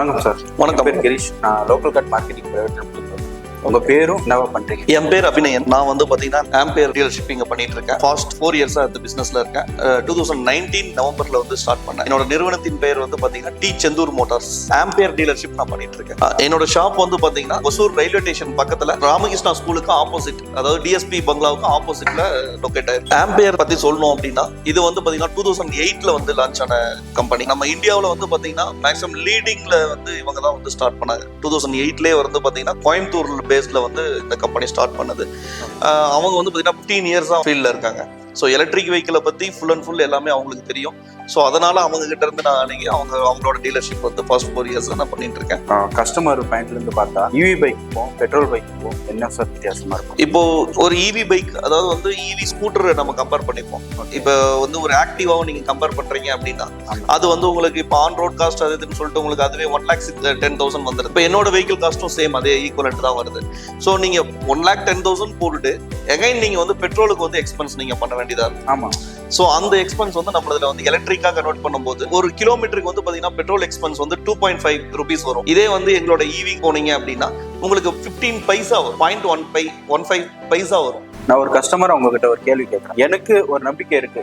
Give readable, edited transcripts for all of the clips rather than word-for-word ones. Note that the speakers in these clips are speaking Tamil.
வணக்கம் சார். வணக்கம். பேர் கிரீஷ். நான் local cut marketing private limited. உங்க பேரும் என்னவா பண்றீங்க? என் பேர் அபிநயன். நான் வந்து பாத்தீங்கன்னா ஆம்பியர் டீலர்ஷிப் இங்க பண்ணிட்டு இருக்கேன். ஃபாஸ்ட் 4 இயர்ஸா இந்த பிசினஸ்ல இருக்கேன். 2019 நவம்பர்ல வந்து ஸ்டார்ட் பண்ணேன். என்னோட நிறுவனத்தின் பேர் வந்து பாத்தீங்கன்னா T Senthur motors Ampere dealership நான் பண்ணிட்டு இருக்கேன். என்னோட ஷாப் வந்து பாத்தீங்கன்னா ஒசூர் ரயில்வே ஸ்டேஷன் பக்கத்துல ராமகிருஷ்ணா ஸ்கூலுக்கு ஆப்போசிட், அதாவது டிஎஸ்பி பங்களாவுக்கு ஆப்போசிட்ல லொகேட் ஆயிருக்கு. ஆம்பியர் பத்தி சொல்லணும் அப்படின்னா இது வந்து பாத்தீங்கன்னா 2008ல வந்து லான்ச் ஆன கம்பெனி. நம்ம இந்தியாவில் வந்து பாத்தீங்கன்னா மேக்ஸிமம் லீடிங்ல வந்து இவங்க தான் வந்து ஸ்டார்ட் பண்ணாங்க. 2008லேயே வந்து பாத்தீங்கன்னா கோயம்புத்தூர் பேஸ்ல வந்து இந்த கம்பெனி ஸ்டார்ட் பண்ணது. அவங்க வந்து பாத்தீங்கன்னா 15 இயர்ஸா ஃபீல்ட்ல இருக்காங்க. ஸோ எலக்ட்ரிக் வெஹிக்கிளை பற்றி ஃபுல் அண்ட் ஃபுல் எல்லாமே அவங்களுக்கு தெரியும். ஸோ அதனால அவங்க கிட்ட இருந்து நான் அன்னைக்கு அவங்களோட டீலர்ஷிப் வந்து ஃபர்ஸ்ட் 4 இயர்ஸ் நான் பண்ணிட்டு இருக்கேன். கஸ்டமர் பாயிண்ட்ல இருந்து பார்த்தா இவி பைக்கும் பெட்ரோல் பைக்கும் என்ன சார் வித்தியாசமா இருக்கும்? இப்போ ஒரு இவி பைக், அதாவது வந்து இவி ஸ்கூட்டரை நம்ம கம்பேர் பண்ணிப்போம். இப்போ வந்து ஒரு ஆக்டிவாவும் நீங்க கம்பேர் பண்றீங்க அப்படின்னா அது வந்து உங்களுக்கு இப்போ ஆன் ரோட் காஸ்ட் அது இதுன்னு சொல்லிட்டு உங்களுக்கு அதுவே 1,10,000 வந்துடுது. இப்போ என்னோட வெஹிக்கிள் காஸ்ட்டும் சேம் அதே ஈக்குவலண்ட் தான் வருது. ஸோ நீங்க 1,10,000 போட்டுட்டு எகைன் நீங்க வந்து பெட்ரோலுக்கு வந்து எக்ஸ்பென்ஸ் நீங்க பண்ண வேண்டியதா இருக்கு. ஆமா. ஸோ அந்த எக்ஸ்பென்ஸ் வந்து நம்மளதுல வந்து எலக்ட்ரிக்கா கன்வெர்ட் பண்ணும்போது ஒரு கிலோமீட்டருக்கு வந்து பாத்தீங்கன்னா பெட்ரோல் எக்ஸ்பென்ஸ் வந்து 2.5 rupees வரும். இதே வந்து எங்களோட இவி போனீங்க அப்படின்னா உங்களுக்கு 15 பைசா வரும், 0.15 பைசா வரும். நான் ஒரு கஸ்டமர் உங்ககிட்ட ஒரு கேள்வி கேட்கறேன். எனக்கு ஒரு நம்பிக்கை இருக்கு.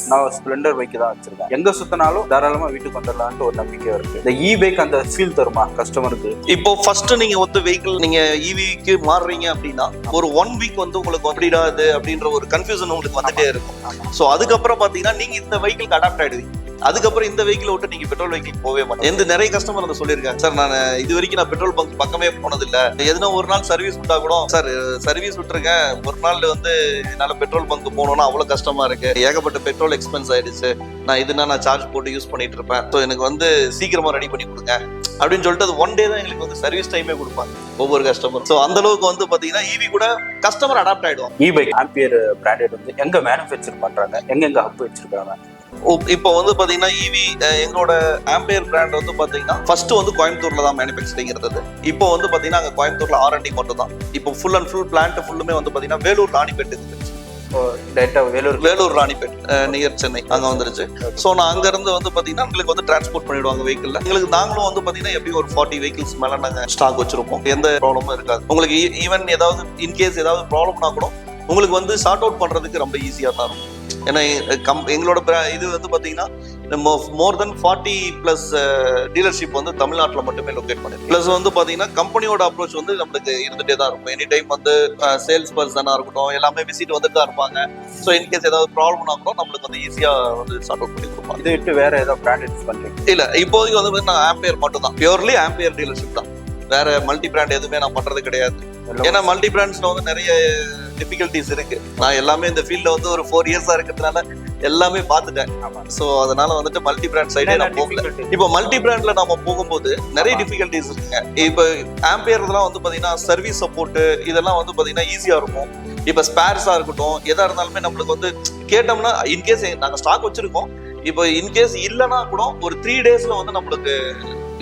நான் ஒரு ஸ்ப்ளெண்டர் பைக் தான் வச்சிருக்கேன். எங்க சுத்தினாலும் தாராளமா வீட்டுக்கு வந்துடலான்ட்டு ஒரு நம்பிக்கை இருக்கு. இந்த இ பைக் அந்த ஃபீல் தருமா கஸ்டமருக்கு? இப்போ ஃபர்ஸ்ட் நீங்க வந்து வெஹிக்கிள் நீங்க இவிக்கு மாறுறீங்க அப்படின்னா ஒரு 1 வீக் வந்து உங்களுக்கு அப்படிடாது அப்படின்ற ஒரு கன்ஃபியூஷன் உங்களுக்கு வந்துட்டே இருக்கும். ஸோ அதுக்கப்புறம் பாத்தீங்கன்னா நீங்க இந்த வெஹிக்கிளுக்கு அடாப்ட் ஆயிடுவீங்க. அதுக்கப்புறம் இந்த வெஹிக்கிள் விட்டு நீங்க பெட்ரோல் வெஹிக்கிள் போவே மாட்டேன். எந்த நிறைய கஸ்டமர் அதை சொல்லியிருக்காங்க. சார் நான் இது வரைக்கும் நான் பெட்ரோல் பங்க் பக்கமே போனது இல்ல, எதுனா ஒரு நாள் சர்வீஸ் விட்டா கூட சார் சர்வீஸ் விட்டுருக்கேன், ஒரு நாள் வந்து என்னால பெட்ரோல் பங்க் போனோம்னா அவ்வளவு கஷ்டமா இருக்கு, ஏகப்பட்ட பெட்ரோல் எக்ஸ்பென்ஸ் ஆயிடுச்சு, நான் இதுனா நான் சார்ஜ் போட்டு யூஸ் பண்ணிட்டு இருப்பேன், ஸோ எனக்கு வந்து சீக்கிரமா ரெடி பண்ணி கொடுங்க அப்படின்னு சொல்லிட்டு அது 1 day தான் எங்களுக்கு வந்து சர்வீஸ் டைமே கொடுப்பாங்க ஒவ்வொரு கஸ்டமர். ஸோ அந்த அளவுக்கு வந்து பாத்தீங்கன்னா இவி கூட கஸ்டமர் அடாப்ட் ஆயிடுவாங்க. இ பைக் ஆம்பியர் பிராண்டட் வந்து எங்க மேனுஃபேக்சர் பண்றாங்க, எங்க ஹப் வச்சிருக்காங்க? இப்போ வந்து பாத்தீங்கன்னா இவி எங்களோட ஆம்பியர் பிராண்ட் வந்து பாத்தீங்கன்னா ஃபர்ஸ்ட் வந்து கோயம்புத்தூர்ல தான் மேனுஃபேக்சரிங் இருந்தது. இப்போ வந்து பாத்தீங்கன்னா அங்க கோயம்புத்தூர்ல R&D மட்டும் தான். இப்போ ஃபுல் அண்ட் ஃபுல் பிளான்ட் ஃபுல்லுமே வந்து பாத்தீங்கன்னா வேலூர் ராணிப்பேட் இருக்குது. வேலூர் ராணிப்பேட் நியர் சென்னை அங்க வந்துருச்சு. ஸோ நான் அங்க இருந்து வந்து பாத்தீங்கன்னா எங்களுக்கு வந்து டிரான்ஸ்போர்ட் பண்ணிடுவாங்க வெஹிக்கிள். எங்களுக்கு நாங்களும் வந்து பாத்தீங்கன்னா எப்படியும் ஒரு 40 வெஹிக்கிள்ஸ் மேல நாங்க ஸ்டாக் வச்சிருப்போம். எந்த ப்ராப்ளமும் இருக்காது. உங்களுக்கு ஈவன் ஏதாவது இன்கேஸ் ஏதாவது ப்ராப்ளம்னா கூட உங்களுக்கு வந்து சார்ட் அவுட் பண்றதுக்கு ரொம்ப ஈஸியா தான் இருக்கும். ஏன்னா எங்களோட இது வந்து பாத்தீங்கன்னா மோர் தென் 40+ டீலர்ஷிப் வந்து தமிழ்நாட்டில் மட்டுமே லொகேட் பண்ணிருக்கு. பிளஸ் வந்து பாத்தீங்கன்னா கம்பெனியோட அப்ரோச் வந்து நம்மளுக்கு இருந்துட்டே தான் இருக்கும். எனி டைம் வந்து சேல்ஸ் பர்சனா இருக்கட்டும் எல்லாமே விசிட் வந்துட்டு தான் இருப்பாங்க. ஸோ இன்கேஸ் ஏதாவது ப்ராப்ளம்னா கூட நம்மளுக்கு வந்து ஈஸியா வந்து சார்ட் அவுட் பண்ணி கொடுப்பாங்க. இதை விட்டு வேற ஏதாவது பிராண்ட் பண்றீங்க? இல்ல, இப்போதைக்கு வந்து நான் ஆம்பியர் மட்டும் தான், பியூர்லி ஆம்பியர் டீலர்ஷிப் தான். வேற மல்டி பிராண்ட் எதுவுமே நான் பண்றது கிடையாது. ஏன்னா மல்டி பிராண்ட்ஸ்ல வந்து நிறைய டிஃபிகல்டிஸ் இருக்கு. நான் எல்லாமே இந்த ஃபீல்ட்ல வந்து ஒரு 4 இயர்ஸா இருக்கிறதுனால எல்லாமே பார்த்துட்டேன். ஸோ அதனால வந்துட்டு மல்டி பிராண்ட் சைடே நான் போகல. இப்போ மல்டி பிராண்ட்ல நம்ம போகும்போது நிறைய டிஃபிகல்டிஸ் இருக்குங்க. இப்போ ஆம்பியர் இதெல்லாம் வந்து பாத்தீங்கன்னா சர்வீஸ் சப்போர்ட் இதெல்லாம் வந்து பாத்தீங்கன்னா ஈஸியா இருக்கும். இப்போ ஸ்பேர்ஸா இருக்கட்டும் எதா இருந்தாலுமே நம்மளுக்கு வந்து கேட்டோம்னா இன்கேஸ் நாங்க ஸ்டாக் வச்சிருக்கோம், இப்போ இன்கேஸ் இல்லைன்னா கூட ஒரு 3 daysல வந்து நம்மளுக்கு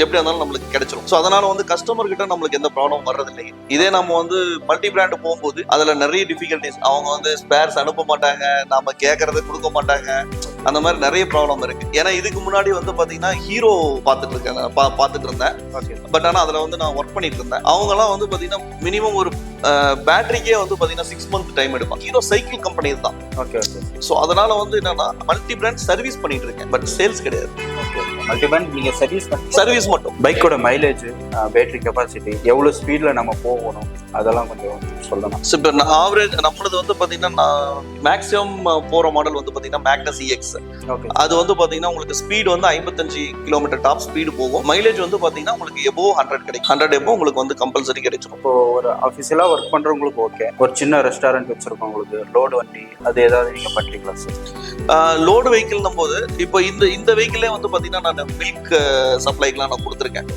எப்படி இருந்தாலும் நம்மளுக்கு கிடைச்சிரும். ஸோ அதனால வந்து கஸ்டமர் கிட்ட நம்மளுக்கு எந்த ப்ராப்ளம் வர்றது இல்லைங்க. இதே நம்ம வந்து மல்டி பிராண்ட் போகும்போது அதுல நிறைய டிஃபிகல்டிஸ், அவங்க வந்து ஸ்பேர்ஸ் அனுப்ப மாட்டாங்க, நாம கேட்கறத கொடுக்க மாட்டாங்க, அந்த மாதிரி நிறைய ப்ராப்ளம் இருக்கு. ஏன்னா இதுக்கு முன்னாடி வந்து பாத்தீங்கன்னா ஹீரோ பார்த்துட்டு இருந்தேன். பட் ஆனா அதுல வந்து நான் ஒர்க் பண்ணிட்டு இருந்தேன். அவங்க எல்லாம் வந்து பாத்தீங்கன்னா மினிமம் ஒரு பேட்டரிக்கே வந்து பாத்தீங்கன்னா 6 months டைம் எடுப்பாங்க. ஹீரோ சைக்கிள் கம்பெனி தான். ஸோ அதனால வந்து என்னன்னா மல்டி பிராண்ட் சர்வீஸ் பண்ணிட்டு இருக்கேன், பட் சேல்ஸ் கிடையாது. மல்டி பிராண்ட் நீங்க சர்வீஸ் மட்டும். பைக்கோட மைலேஜ், பேட்டரி கெப்பாசிட்டி, எவ்வளவு ஸ்பீட்ல நம்ம போகணும் அதெல்லாம் கொஞ்சம் சொல்லலாம். இப்போ ஆவரேஜ் நம்மளது வந்து பாத்தீங்கன்னா நான் மேக்ஸிமம் போற மாடல் வந்து பாத்தீங்கன்னா மேக்னஸ் EX. அது வந்து பாத்தீங்கன்னா உங்களுக்கு ஸ்பீட் வந்து 55 கிலோமீட்டர் டாப் ஸ்பீடு போகும். மைலேஜ் வந்து பாத்தீங்கன்னா உங்களுக்கு எபோ 100 கிடைக்கும். 100 எபோ உங்களுக்கு வந்து கம்பல்சரி கிடைச்சிடும். இப்போ ஒரு ஆஃபீஸியலா ஒர்க் பண்றவங்களுக்கு ஓகே, ஒரு சின்ன ரெஸ்டாரண்ட் வச்சிருக்கவங்களுக்கு லோடு வண்டி அது ஏதாவது நீங்க பண்றீங்களா சார்? லோடு வெஹிக்கிள் போது இப்போ இந்த வெஹிக்கிளே வந்து பாத்தீங்கன்னா நான் மில்க் சப்ளைக்கெல்லாம் நான் கொடுத்துருக்கேன்.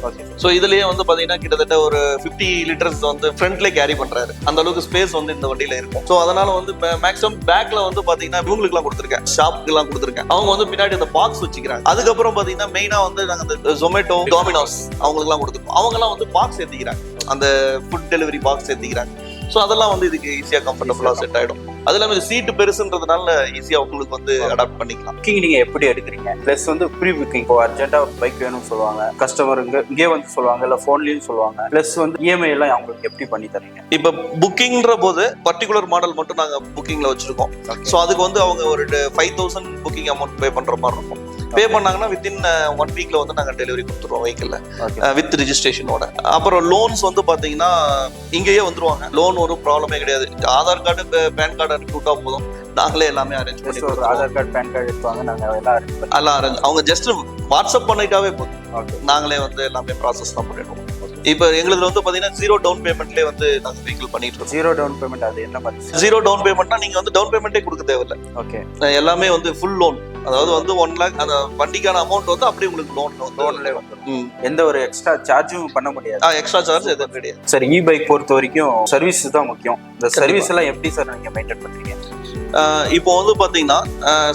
ஸோ இதுலயே வந்து பாத்தீங்கன்னா கிட்டத்தட்ட ஒரு 50 லிட்டர்ஸ் வந்து ஃப்ரண்ட்ல கேரி பண்றாரு. அந்த அளவுக்கு ஸ்பேஸ் வந்து இந்த வண்டியில இருக்கும். ஸோ அதனால வந்து மேக்ஸிமம் பேக்ல வந்து பாத்தீங்கன்னா இவங்களுக்கு எல்லாம் கொடுத்துருக்கேன், ஷாப்க்கு எல்லாம் கொடுத்துருக்கேன். அவங்க வந்து பின்னாடி அந்த பாக்ஸ் வச்சுக்கிறாங்க. அதுக்கப்புறம் பாத்தீங்கன்னா மெயினா வந்து நாங்க இந்த ஜொமேட்டோ, டாமினோஸ் அவங்களுக்கு எல்லாம் கொடுத்துருக்கோம். அவங்க எல்லாம் வந்து பாக்ஸ் ஏத்திக்கிறாங்க, அந்த ஃபுட் டெலிவரி பாக்ஸ் ஏத்திக்கிறாங்க. ஸோ அதெல்லாம் வந்து இதுக்கு ஈஸியா கம்ஃபர்டபுளா செட் ஆயிடும். அது இல்லாம இது சீட்டு பெருசுன்றதுனால ஈஸியா உங்களுக்கு வந்து அடாப்ட் பண்ணிக்கலாம். புக்கிங் நீங்க எப்படி எடுக்கிறீங்க? பிளஸ் வந்து ப்ரீ புக்கிங், இப்போ அர்ஜென்ட்டா பைக் வேணும்னு சொல்லுவாங்க கஸ்டமர், இங்கே வந்து சொல்லுவாங்க, இல்ல போன்லயும் சொல்லுவாங்க. பிளஸ் வந்து இஎம்ஐ எல்லாம் அவங்களுக்கு எப்படி பண்ணி தரீங்க? இப்ப புக்கிங்ன்ற போது பர்டிகுலர் மாடல் மட்டும் நாங்க புக்கிங்ல வச்சிருக்கோம். சோ அதுக்கு வந்து அவங்க ஒரு 5000 புக்கிங் அமௌண்ட் பே பண்ற மாதிரி இருக்கும். பே பண்ணாங்கன்னா வித்தின் 1 வீக்ல வந்து நாங்க டெலிவரி கொடுத்துருவோம் வெஹிக்கிள்ல வித் ரிஜிஸ்ட்ரேஷனோட. அப்புறம் லோன்ஸ் வந்து பாத்தீங்கன்னா இங்கேயே வந்துருவாங்க. லோன் ஒரு ப்ராப்ளமே கிடையாது. ஆதார் கார்டு, பேன் கார்டு அனுப்பி விட்டா போதும், நாங்களே எல்லாமே அரேஞ்ச் பண்ணி கொடுத்துருவோம். ஆதார் கார்டு, பேன் கார்டு எடுத்துவாங்க, நாங்க எல்லாம் அரேஞ்ச் அவங்க ஜஸ்ட் வாட்ஸ்அப் பண்ணிட்டாவே போதும், நாங்களே வந்து எல்லாமே ப்ராசஸ் தான் பண்ணிடுவோம். இப்ப எங்களுக்கு வந்து பாத்தீங்கன்னா 0 டவுன் பேமெண்ட்லயே வந்து நாங்க வெஹிக்கிள் பண்ணிட்டு இருக்கோம். 0 டவுன் பேமெண்ட், அது என்ன மாதிரி? 0 டவுன் பேமெண்ட்னா நீங்க வந்து டவுன் பேமெண்ட்டே கொடுக்க தேவையில்லை. ஓகே, எல்லாமே வந்து ஃபுல் லோன். அதாவது வந்து 1 lakh அந்த வண்டிக்கான அமௌண்ட் வந்து அப்படியே உங்களுக்கு லோன்லயே வந்துடும். எந்த ஒரு எக்ஸ்ட்ரா சார்ஜும் பண்ண முடியாது. எக்ஸ்ட்ரா சார்ஜ் எதுவும் கிடையாது. சார், இ பைக் பொறுத்த வரைக்கும் சர்வீஸ் தான் முக்கியம். இந்த சர்வீஸ் எல்லாம் எப்படி சார் நீங்க மெயின்டைன் பண்றீங்க? இப்போ வந்து பாத்தீங்கன்னா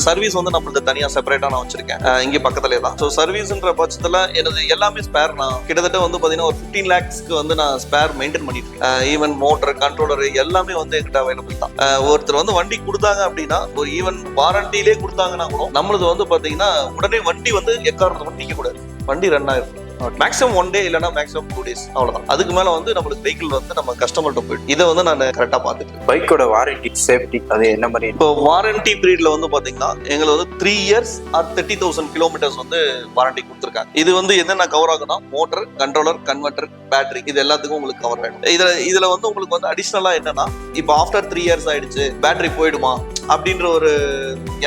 சர்வீஸ் வந்து நம்மளுக்கு தனியா செப்பரேட்டா நான் வச்சிருக்கேன், இங்க பக்கத்துலேயே தான். ஸோ சர்வீஸ்ன்ற பட்சத்துல எனது எல்லாமே ஸ்பேர் நான் கிட்டத்தட்ட வந்து பாத்தீங்கன்னா ஒரு 15 lakhsக்கு வந்து நான் ஸ்பேர் மெயின்டைன் பண்ணிட்டு இருக்கேன். ஈவன் மோட்டர், கண்ட்ரோலர் எல்லாமே வந்து என்கிட்ட அவைலபிள் தான். ஒருத்தர் வந்து வண்டி கொடுத்தாங்க அப்படின்னா, ஒரு ஈவன் வாரண்டிலே கொடுத்தாங்கன்னா கூட நம்மளது வந்து பாத்தீங்கன்னா உடனே வண்டி வந்து எக்காரணத்தை நிக்க கூடாது, வண்டி ரன் ஆயிரும். மேக்ஸிமம் 1 day இல்லைன்னா மேக்ஸிமம் 2 days, அவ்வளவுதான். அதுக்கு மேல வந்து நம்மளுக்கு வெஹிக்கிள் வந்து நம்ம கஸ்டமர்கிட்ட போயிட்டு இதை வந்து நான் கரெக்டா பாத்துக்கிறேன். பைக்கோட வாரண்டி, சேஃப்டி அது என்ன மாதிரி? இப்போ வாரண்டி பீரியட்ல வந்து பாத்தீங்கன்னா எங்களுக்கு வந்து 3 years ஆர் 30,000 kilometers வந்து வாரண்டி கொடுத்துருக்காங்க. இது வந்து என்னென்ன கவர் ஆகுனா மோட்டர், கண்ட்ரோலர், கன்வெர்டர், பேட்டரி, இது எல்லாத்துக்கும் உங்களுக்கு கவர் ஆயிடும். இதுல வந்து உங்களுக்கு வந்து அடிஷனலா என்னன்னா, இப்போ ஆஃப்டர் 3 years ஆயிடுச்சு பேட்டரி போயிடுமா அப்படின்ற ஒரு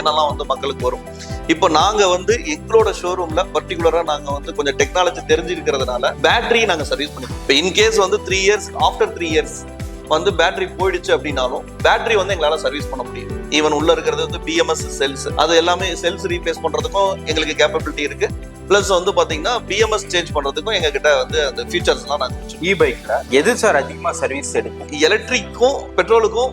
எண்ணெல்லாம் வந்து மக்களுக்கு வரும். இப்போ நாங்க வந்து எங்களோட ஷோரூம்ல பர்டிகுலரா நாங்க வந்து கொஞ்சம் டெக்னாலஜி தெரிஞ்சிருக்கிறதுனால பேட்டரி நாங்க சர்வீஸ் பண்ணிப்போம். இப்போ இன்கேஸ் வந்து 3 years ஆஃப்டர் 3 years வந்து பேட்டரி போயிடுச்சு அப்படின்னாலும் பேட்டரி வந்து எங்களால சர்வீஸ் பண்ண முடியும். ஈவன் உள்ள இருக்கிறது வந்து பிஎம்எஸ் செல்ஸ், அது எல்லாமே செல்ஸ் ரீப்ளேஸ் பண்றதுக்கும் எங்களுக்கு கேப்பபிலிட்டி இருக்கு. பிளஸ் வந்து பாத்தீங்கன்னா பிஎம்எஸ் சேஞ்ச் பண்றதுக்கும் எங்க கிட்ட வந்து அந்த ஃபீச்சர்ஸ் எல்லாம் நாங்க வச்சிருக்கோம். இ பைக்ல எது சார் அதிகமா சர்வீஸ் எடுக்கும்? எலக்ட்ரிக்கும் பெட்ரோலுக்கும்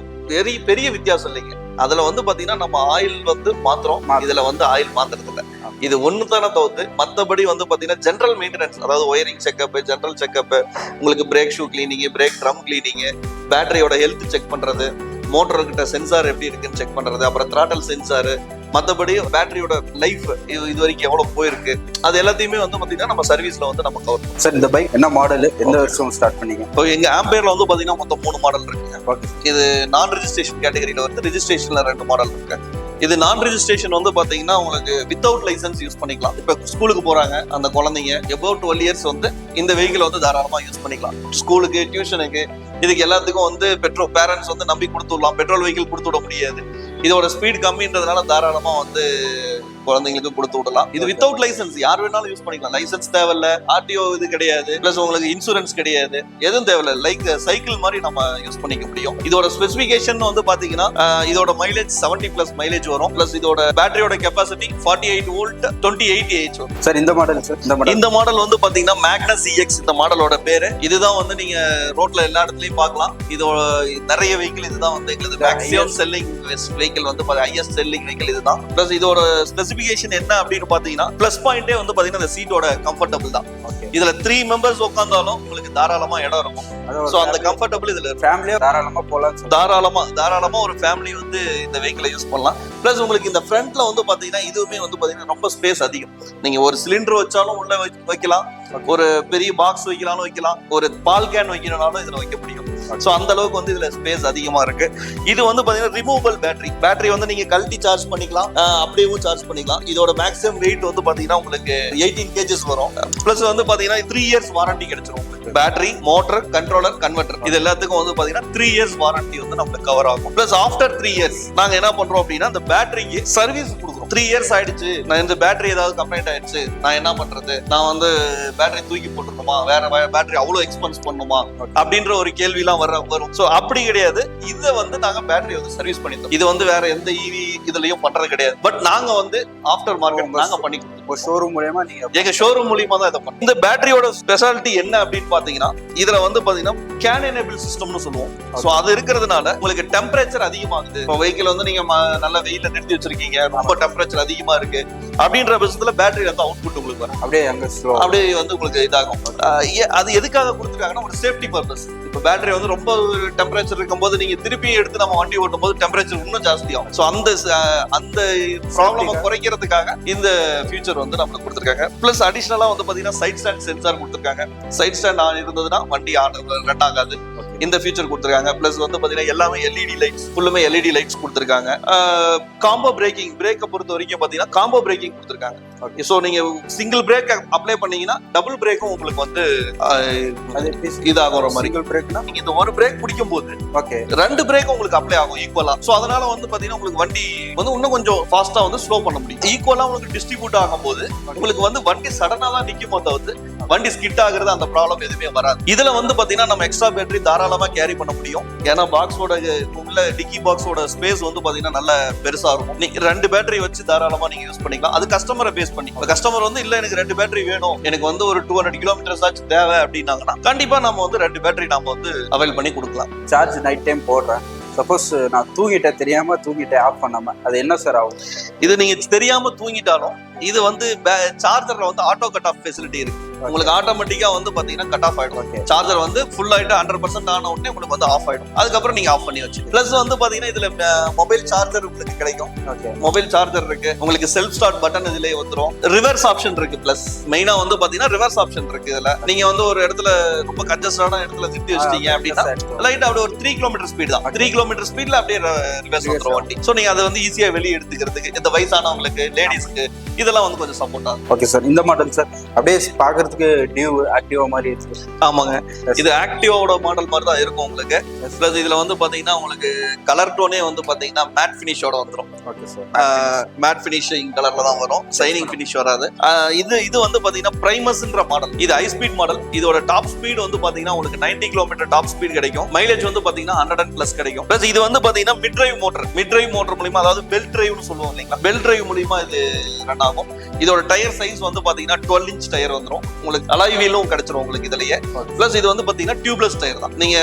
பெரிய வித்தியாசம் இல்லைங்க. அதுல வந்து பாத்தீங்கன்னா நம்ம ஆயில் வந்து மாத்திரம், இதுல வந்து ஆயில் மாத்துறது இல்ல. இது ஒண்ணு தானே தவிர்த்து மத்தபடி வந்து பாத்தீங்கன்னா ஜென்ரல் மெயின்டெனன்ஸ், அதாவது ஒயரிங் செக்அப், ஜென்ரல் செக்அப், உங்களுக்கு brake shoe cleaning, brake drum cleaning, பேட்டரியோட ஹெல்த் செக் பண்றது, மோட்டர் கிட்ட சென்சார் எப்படி இருக்குன்னு செக் பண்றது, அப்புறம் த்ராட்டல் சென்சார், மற்றபடி பேட்டரியோட லைஃப் இது வரைக்கும் எவ்வளவு போயிருக்கு, அது எல்லாத்தையுமே வந்து பாத்தீங்கன்னா நம்ம சர்வீஸ்ல வந்து நம்ம கவர் பண்ணுவோம். சார், இந்த பைக் என்ன மாடல், எந்த வருஷம் ஸ்டார்ட் பண்ணீங்க? இப்போ எங்க ஆம்பேர்ல வந்து பாத்தீங்கன்னா மொத்தம் 3 மாடல் இருக்குங்க. இது நான் ரெஜிஸ்ட்ரேஷன் கேட்டகரியில வந்து ரிஜிஸ்ட்ரேஷன்ல 2 மாடல் இருக்கு. இது நான் ரெஜிஸ்ட்ரேஷன் வந்து பாத்தீங்கன்னா உங்களுக்கு வித்தவுட் லைசன்ஸ் யூஸ் பண்ணிக்கலாம். இப்ப ஸ்கூலுக்கு போறாங்க அந்த குழந்தைங்க எபவுட் 12 years வந்து இந்த வெஹிக்கிள் வந்து தாராளமா யூஸ் பண்ணிக்கலாம். ஸ்கூலுக்கு, டியூஷனுக்கு, இதுக்கு எல்லாத்துக்கும் வந்து பேரண்ட்ஸ் வந்து நம்பி கொடுத்து விடலாம். பெட்ரோல் வெஹிக்கிள் கொடுத்து விட முடியாது. இதோட ஸ்பீட் கம்மின்றதுனால தாராளமா வந்து குழந்தைங்களுக்கு கொடுத்து விடலாம். இது வித்தவுட் லைசன்ஸ் யார் வேணாலும் யூஸ் பண்ணிக்கலாம். லைசன்ஸ் தேவையில்ல, ஆர்டிஓ இது கிடையாது, பிளஸ் உங்களுக்கு இன்சூரன்ஸ் கிடையாது, எதுவும் தேவையில்ல. லைக் சைக்கிள் மாதிரி நம்ம யூஸ் பண்ணிக்க முடியும். இதோட ஸ்பெசிபிகேஷன் வந்து பாத்தீங்கன்னா இதோட மைலேஜ் 70+ மைலேஜ் வரும். பிளஸ் இதோட பேட்டரியோட கெப்பாசிட்டி 48 volt 28 Ah வரும். சார், இந்த மாடல் சார், இந்த மாடல் வந்து பாத்தீங்கன்னா மேக்னஸ் EX இந்த மாடலோட பேரு. இதுதான் வந்து நீங்க ரோட்ல எல்லா இடத்துலயும் பார்க்கலாம். இதோட நிறைய வெஹிக்கிள் இதுதான் வந்து எங்களுக்கு மேக்ஸிமம் செல்லிங் வெஹிக்கிள் வந்து ஹையஸ்ட் செல்லிங் வெஹிக்கிள் இதுதான். பிளஸ் இதோட ஸ்பெசிபிகேஷன் என்ன அப்படின்னு பாத்தீங்கன்னா பிளஸ் பாயிண்டே வந்து பாத்தீங்கன்னா இந்த சீட்டோட கம்ஃபர்டபிள் தான். இதுல 3 members உட்கார்ந்தாலும் உங்களுக்கு தாராளமா இடம் இருக்கும். சோ அந்த கம்ஃபர்டபிள் இதுல ஃபேமிலியா தாராளமா போலாம். தாராளமா ஒரு ஃபேமிலி வந்து இந்த வெஹிக்கிளை யூஸ் பண்ணலாம். பிளஸ் உங்களுக்கு இந்த ஃப்ரண்ட்ல வந்து பாத்தீங்கன்னா இதுவுமே வந்து பாத்தீங்கன்னா ரொம்ப ஸ்பேஸ் அதிகம். நீங்க ஒரு சிலிண்டர் வச்சாலும் உள்ள வைக்கலாம், ஒரு பெரிய பாக்ஸ் வைக்கலாம்னு வைக்கலாம், ஒரு பால் கேன் வைக்கணும்னாலும் இதுல வைக்க முடியும். சோ அந்த அளவுக்கு வந்து இதுல ஸ்பேஸ் அதிகமா இருக்கு. இது வந்து பாத்தீங்கன்னா ரிமூவபிள் பேட்டரி வந்து நீங்க கழட்டி சார்ஜ் பண்ணிக்கலாம், அப்படியே சார்ஜ் பண்ணிக்கலாம். இதோட மேக்ஸிமம் வெயிட் வந்து பாத்தீங்கன்னா உங்களுக்கு 18 kgs வரும். பிளஸ் வந்து பாத்தீங்கன்னா 3 years வாரண்டி கிடைச்சிரும் உங்களுக்கு. பேட்டரி, மோட்டர், கண்ட்ரோலர், கன்வெர்டர் இது எல்லாத்துக்கும் வந்து பாத்தீங்கன்னா 3 years வாரண்டி வந்து நமக்கு கவர் ஆகும். பிளஸ் ஆஃப்டர் 3 years நாங்க என்ன பண்றோம் அப்படின்னா அந்த பேட்டரிக்கு சர்வீஸ் கொடுக்குறோம். 3 years ஆயிடுச்சு, நான் இந்த பேட்டரி ஏதாவது கம்ப்ளைண்ட் ஆயிடுச்சு, நான் என்ன பண்றது, நான் வந்து பேட்டரி தூக்கி போட்டுருக்கோமா, வேற பேட்டரி அவ்வளவு எக்ஸ்பென்ஸ் பண்ணுமா அப்படின்ற ஒரு கேள்வி எல்லாம் வரும். சோ அப்படி கிடையாது. இதை வந்து நாங்க பேட்டரி வந்து சர்வீஸ் பண்ணிட்டோம். இது வந்து வேற எந்த ஈவி இதுலயும் பண்றது கிடையாது. பட் நாங்க வந்து ஆஃப்டர் மார்க்கெட் நாங்க பண்ணி கொடுத்தோம். ஷோரூம் மூலமா நீங்க எங்க ஷோரூம் மூலியமா தான் இதை பண்ணோம். இந்த பேட்டரியோட ஸ்பெஷாலிட்டி என்ன அப்படின்னு பாத்தீங்கன்னா இதுல வந்து பாத்தீங்கன்னா கேன் எனேபிள் சிஸ்டம்னு சொல்லுவோம். சோ அது இருக்கிறதுனால உங்களுக்கு டெம்பரேச்சர் அதிகமாகுது. இப்போ வெஹிக்கிள் வந்து நீங்க நல்ல வெயில நிறுத்தி வச்சிருக்கீங்க, ரொம்ப டெம்பரேச்சர் அதிகமா இருக்கு அப்படின்ற பட்சத்துல பேட்டரி வந்து அவுட்புட் உங்களுக்கு வரும். அப்படியே வந்து உங்களுக்கு இதாகும். அது எதுக்காக கொடுத்துருக்காங்கன்னா ஒரு சேஃப்டி பர்பஸ். இப்போ பேட்டரி வந்து ரொம்ப டெம்பரேச்சர் இருக்கும்போது நீங்க திருப்பி எடுத்து நம்ம வண்டி ஓட்டும் போது டெம்பரேச்சர் இன்னும் ஜாஸ்தியாகும். ஸோ அந்த ப்ராப்ளமை குறைக்கிறதுக்காக இந்த ஃபியூச்சர் வந்து நம்மளுக்கு கொடுத்துருக்காங்க. பிளஸ் அடிஷனலா வந்து பாத்தீங்கன்னா சைட் ஸ்டாண்ட் சென்சார் கொடுத்துருக்காங்க. சைட் ஸ்டாண்ட் ஆன் இருந்ததுன்னா வண்டி ரன் ஆகாது. இந்த ஃபீச்சர் கொடுத்துருக்காங்க. பிளஸ் வந்து பாத்தீங்கன்னா எல்லாமே எல்இடி லைட்ஸ், ஃபுல்லுமே எல்இடி லைட்ஸ் கொடுத்துருக்காங்க. காம்போ பிரேக்கை பொறுத்த வரைக்கும் பாத்தீங்கன்னா காம்போ பிரேக்கிங் கொடுத்துருக்காங்க. ஸோ நீங்க சிங்கிள் பிரேக் அப்ளை பண்ணீங்கன்னா டபுள் பிரேக்கும் உங்களுக்கு வந்து இதாகிற மாதிரி. சிங்கிள் பிரேக்னா நீங்க இந்த ஒரு பிரேக் பிடிக்கும் போது ரெண்டு பிரேக் உங்களுக்கு அப்ளை ஆகும் ஈக்குவலா. ஸோ அதனால வந்து பாத்தீங்கன்னா உங்களுக்கு வண்டி வந்து இன்னும் கொஞ்சம் ஃபாஸ்டா வந்து ஸ்லோ பண்ண முடியும். ஈக்குவலா உங்களுக்கு டிஸ்ட்ரிபியூட் ஆகும் போது உங்களுக்கு வந்து வண்டி சடனா தான் நிக்குமோ தவிர்த்து வண்டி ஸ்கிட் ஆகுறது அந்த ப்ராப்ளம் எதுவுமே வராது. இதுல வந்து பாத்தீங்கன்னா நம்ம எக்ஸ்ட்ரா பேட்டரி தாராளமா கேரி பண்ண முடியும். ஏன்னா பாக்ஸோட உள்ள டிக்கி பாக்ஸோட ஸ்பேஸ் வந்து பாத்தீங்கன்னா நல்ல பெருசா இருக்கும். நீங்க 2 பேட்டரி வச்சு தாராளமா நீங்க யூஸ் பண்ணிக்கலாம். அது கஸ்டமரை பேஸ் பண்ணி, கஸ்டமர் வந்து இல்ல எனக்கு 2 பேட்டரி வேணும், எனக்கு வந்து ஒரு 200 கிலோமீட்டர்ஸ் ஆச்சு தேவை அப்படின்னாங்கன்னா கண்டிப்பா நம்ம வந்து 2 பேட்டரி நாம வந்து அவைல் பண்ணி கொடுக்கலாம். சார்ஜ் நைட் டைம் போடுறேன், சப்போஸ் நான் தெரியாம தூங்கிட்டேன் ஆஃப் பண்ணாம, அது என்ன சார் ஆகும்? இது நீங்க தெரியாம தூங்கிட்டாலும் இது வந்து சார்ஜர்ல வந்து ஆட்டோ கட் ஆஃப் ஃபெசிலிட்டி இருக்கு. உங்களுக்கு ஆட்டோமேட்டிக்கா வந்து பாத்தீங்கன்னா கட் ஆஃப் ஆயிடும். சார்ஜர் வந்து ஃபுல் ஆயிட்டு 100% ஆன உடனே உங்களுக்கு வந்து ஆஃப் ஆயிடும். அதுக்கப்புறம் நீங்க ஆஃப் பண்ணி வச்சு. பிளஸ் வந்து பாத்தீங்கன்னா இதுல மொபைல் சார்ஜர் உங்களுக்கு கிடைக்கும். மொபைல் சார்ஜர் இருக்கு, உங்களுக்கு செல்ஃப் ஸ்டார்ட் பட்டன் இதுலயே வந்துரும். ரிவர்ஸ் ஆப்ஷன் இருக்கு. பிளஸ் மெயினா வந்து பாத்தீங்கன்னா ரிவர்ஸ் ஆப்ஷன் இருக்கு. இதுல நீங்க வந்து ஒரு இடத்துல ரொம்ப கன்ஜஸ்டான இடத்துல திட்டி வச்சிட்டீங்க அப்படின்னா லைட் அப்படியே ஒரு 3 கிலோமீட்டர் ஸ்பீட் தான், 3 கிலோமீட்டர் ஸ்பீட்ல அப்படியே ரிவர்ஸ் வந்துரும் வண்டி. சோ நீங்க அதை வந்து ஈஸியா வெளியே எடுத்துக்கிறதுக்கு இந்த வயசானவங்களுக்கு, லேடிஸ்க்கு இதெல்லாம் வந்து கொஞ்சம் சப்போர்ட் ஆகும். ஓகே சார், இந்த மாடல் சார் அப்படியே பாக்குறதுக்கு டியூ ஆக்டிவா மாதிரி இருக்கு. ஆமாங்க, இது ஆக்டிவாவோட மாடல் மாதிரி தான் இருக்கும் உங்களுக்கு. பிளஸ் இதுல வந்து பாத்தீங்கன்னா உங்களுக்கு கலர் டோனே வந்து பாத்தீங்கன்னா மேட் ஃபினிஷோட வந்துரும். ஓகே சார், மேட் ஃபினிஷிங் கலர்ல தான் வரும், ஷைனிங் ஃபினிஷ் வராது. இது வந்து பாத்தீங்கன்னா பிரைமஸ்ன்ற மாடல். இது ஹை ஸ்பீட் மாடல். இதோட டாப் ஸ்பீட் வந்து பாத்தீங்கன்னா உங்களுக்கு 90 கிலோமீட்டர் டாப் ஸ்பீட் கிடைக்கும். மைலேஜ் வந்து பாத்தீங்கன்னா 100+ கிடைக்கும். பிளஸ் இது வந்து பாத்தீங்கன்னா மிட் டிரைவ் மோட்டர் மூலமா, அதாவது பெல்ட் டிரைவ்னு சொல்லுவோம் இல்லைங்களா, பெல்ட் டிரைவ் மூலமா இது ரன் ஆகும். இதோட டயர் சைஸ் வந்து பாத்தீங்கன்னா 12 இன்ச் டயர் வந்துரும். உங்களுக்கு அலாய் வீலும் கிடைச்சிரும் உங்களுக்கு இதுலயே. பிளஸ் இது வந்து பாத்தீங்கன்னா டியூப்லெஸ் டயர் தான், நீங்க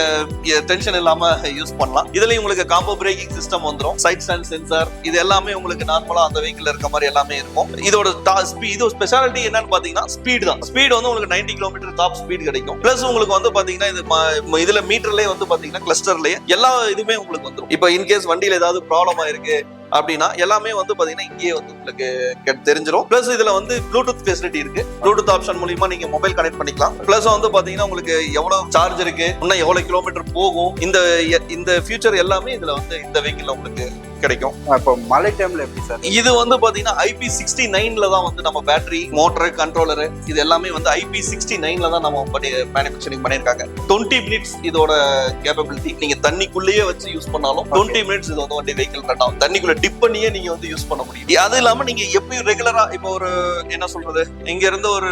டென்ஷன் இல்லாம யூஸ் பண்ணலாம். இதுலயும் உங்களுக்கு காம்போ பிரேக்கிங் சிஸ்டம் வந்துரும், சைட் ஸ்டாண்ட் சென்சார், இது எல்லாமே உங்களுக்கு நார்மலா அந்த வெஹிக்கிள் இருக்க மாதிரி எல்லாமே இருக்கும். இதோட இது ஸ்பெஷாலிட்டி என்னன்னு பாத்தீங்கன்னா ஸ்பீட் தான். ஸ்பீட் வந்து உங்களுக்கு 90 கிலோமீட்டர் டாப் ஸ்பீட் கிடைக்கும். பிளஸ் உங்களுக்கு வந்து பாத்தீங்கன்னா இதுல மீட்டர்லயே வந்து பாத்தீங்கன்னா கிளஸ்டர்லயே எல்லா இதுமே உங்களுக்கு வந்துரும். இப்போ இன்கேஸ் வண்டியில ஏதாவது ப்ராப்ளம் ஆயிருக்கு அப்படின்னா எல்லாமே வந்து பாத்தீங்கன்னா இங்கேயே வந்து உங்களுக்கு தெரிஞ்சிடும். பிளஸ் இதுல வந்து ப்ளூடூத் ஃபெசிலிட்டி இருக்கு. ப்ளூடூத் ஆப்ஷன் மூலமா நீங்க மொபைல் கனெக்ட் பண்ணிக்கலாம். பிளஸ் வந்து பாத்தீங்கன்னா உங்களுக்கு எவ்வளவு சார்ஜ் இருக்கு, இன்னும் எவ்வளவு கிலோமீட்டர் போகும், இந்த ஃபியூச்சர் எல்லாமே இதுல வந்து இந்த வெஹிக்கிள் உங்களுக்கு கிடைக்கும். அப்போ மழை டைம்ல எப்படி சார்? இது வந்து பாத்தீங்கன்னா IP69ல தான் வந்து நம்ம பேட்டரி, மோட்டர், கண்ட்ரோலர் இது எல்லாமே வந்து IP69ல தான் நம்ம மேனுஃபேக்சரிங் பண்ணிருக்காங்க. 20 மினிட்ஸ் இதோட கேப்பபிலிட்டி. நீங்க தண்ணிக்குள்ளேயே வச்சு யூஸ் பண்ணாலும் 20 மினிட்ஸ் இது வந்து வண்டி வெஹிக்கிள் ரன் ஆகும். தண்ணிக்குள்ள டிப் பண்ணியே நீங்க வந்து யூஸ் பண்ண முடியும். அது இல்லாம நீங்க எப்பயும் ரெகுலரா இப்போ ஒரு என்ன சொல்றது, இங்க இருந்து ஒரு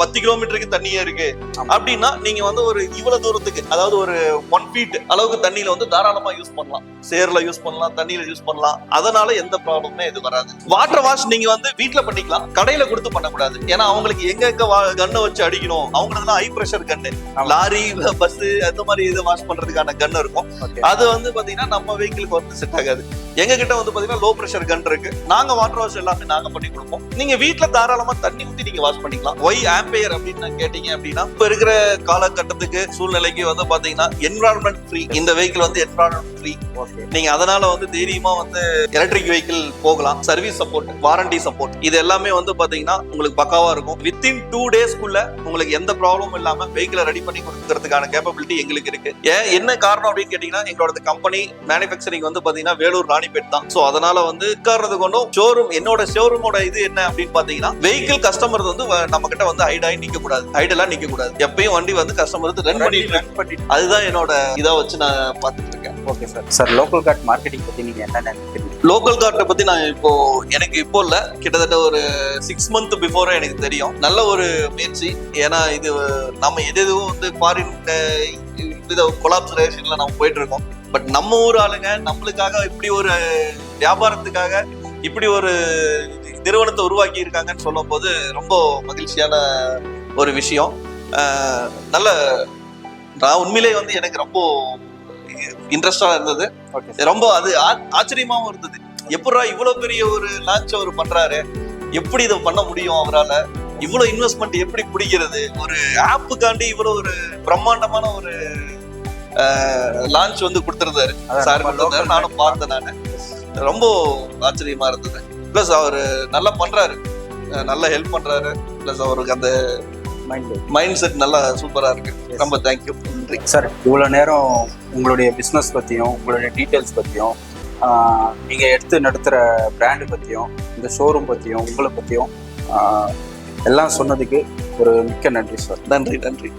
10 கிலோமீட்டருக்கு தண்ணியே இருக்கு அப்படின்னா நீங்க வந்து ஒரு இவ்வளவு தூரத்துக்கு, அதாவது ஒரு 1 feet அளவுக்கு தண்ணியில வந்து தாராளமா யூஸ் பண்ணலாம். சேர்ல யூஸ் பண்ணலாம், தண்ணியில யூஸ் பண்ணலாம். அதனால எந்த ப்ராப்ளமே இது வராது. வாட்டர் வாஷ் நீங்க வந்து வீட்ல பண்ணிக்கலாம், கடையில கொடுத்து பண்ணக்கூடாது. ஏன்னா அவங்களுக்கு எங்க கண்ணை வச்சு அடிக்கணும், அவங்களுக்கு ஹை பிரஷர் கண்ணு, லாரி, பஸ் அந்த மாதிரி இது வாஷ் பண்றதுக்கான கன் இருக்கும். அது வந்து பாத்தீங்கன்னா நம்ம வெஹிக்கிளுக்கு வந்து செட் ஆகாது. எங்க கிட்ட வந்து பாத்தீங்கன்னா லோ பிரஷர் கன் இருக்கு. நாங்க வாட்டர் வாஷ் எல்லாமே நாங்க பண்ணி கொடுப்போம். நீங்க வீட்ல தாராளமா தண்ணி ஊத்தி நீங்க வாஷ் பண்ணிக்கலாம். ஒய் ஆம்பியர் அப்படின்னு கேட்டீங்க அப்படின்னா இப்ப இருக்கிற காலகட்டத்துக்கு சூழ்நிலைக்கு வந்து பாத்தீங்கன்னா என்விரான்மெண்ட் ஃப்ரீ. இந்த வெஹிக்கிள் வந்து என்விரான்மெண்ட் ஃப்ரீ. நீங்க அதனால வந்து தைரியமா வந்து எலக்ட்ரிக் வெஹிக்கிள் போகலாம். சர்வீஸ் சப்போர்ட், வாரண்டி சப்போர்ட் இது எல்லாமே வந்து பாத்தீங்கன்னா உங்களுக்கு பக்காவா இருக்கும். வித்தின் 2 டேஸ்க்குள்ள உங்களுக்கு எந்த ப்ராப்ளமும் இல்லாம வெஹிக்கிளை ரெடி பண்ணி கொடுக்கறதுக்கான கேப்பபிலிட்டி எங்களுக்கு இருக்கு. என்ன காரணம் அப்படின்னு கேட்டீங்கன்னா எங்களோட கம்பெனி மேனுஃபேக்சரிங் வந்து பாத்தீங்கன்னா வேலூர் ராணிப்பேட் தான். சோ அதனால வந்து காரணத்து கொண்டும் ஷோரூம், என்னோட ஷோரூமோட இது என்ன அப்படின்னு பாத்தீங்கன்னா வெஹிக்கிள் கஸ்டமர் வந்து நம்ம கிட்ட வந்து ஐடாய் நிக்க கூடாது, ஐடலா நிக்க கூடாது. எப்பயும் வண்டி வந்து கஸ்டமர் வந்து ரன் பண்ணிட்டு அதுதான் என்னோட இதா வச்சு நான் பாத்துட்டு இருக்கேன். Okay sir. Sir local card marketing பத்தி நீங்க என்ன நினைக்கிறீங்க? லோக்கல் கார்ட்டை பத்தி நான் எனக்கு இப்போ இல்ல, கிட்டத்தட்ட ஒரு 6 months பிஃபோரா எனக்கு தெரியும். நல்ல ஒரு முயற்சி. ஏன்னா இது நம்ம எதுவும் வந்து ஃபாரின் கொலாபரேஷன்ல நம்ம போயிட்டு இருக்கோம். பட் நம்ம ஊர் ஆளுங்க நம்மளுக்காக இப்படி ஒரு வியாபாரத்துக்காக இப்படி ஒரு நிறுவனத்தை உருவாக்கி இருக்காங்கன்னு சொல்லும் போது ரொம்ப மகிழ்ச்சியான ஒரு விஷயம். நல்ல நான் உண்மையிலேயே வந்து எனக்கு ரொம்ப இன்ட்ரெஸ்டா இருந்தது. ரொம்ப அது ஆச்சரியமாவும் இருந்தது. எப்படா இவ்வளவு பெரிய ஒரு லான்ச் அவர் பண்றாரு, எப்படி இதை பண்ண முடியும், அவரால இவ்வளவு இன்வெஸ்ட்மெண்ட் எப்படி பிடிக்கிறது, ஒரு ஆப்புக்காண்டி இவ்வளவு ஒரு பிரம்மாண்டமான ஒரு லான்ச் வந்து கொடுத்துருந்தாரு சார் கொடுத்துருந்தாரு, நானும் பார்த்தேன். நான் ரொம்ப ஆச்சரியமா இருந்தது. ப்ளஸ் அவர் நல்லா பண்றாரு, நல்லா ஹெல்ப் பண்றாரு. ப்ளஸ் அவருக்கு அந்த மைண்ட் செட் நல்லா சூப்பரா இருக்கு. ரொம்ப தேங்க்யூ, நன்றி சார். இவ்வளோ நேரம் உங்களுடைய பிஸ்னஸ் பற்றியும் உங்களுடைய டீட்டெயில்ஸ் பற்றியும் நீங்கள் எடுத்து நடத்துகிற பிராண்டு பற்றியும் இந்த ஷோரூம் பற்றியும் உங்களை பற்றியும் எல்லாம் சொன்னதுக்கு ஒரு மிக்க நன்றி சார். நன்றி.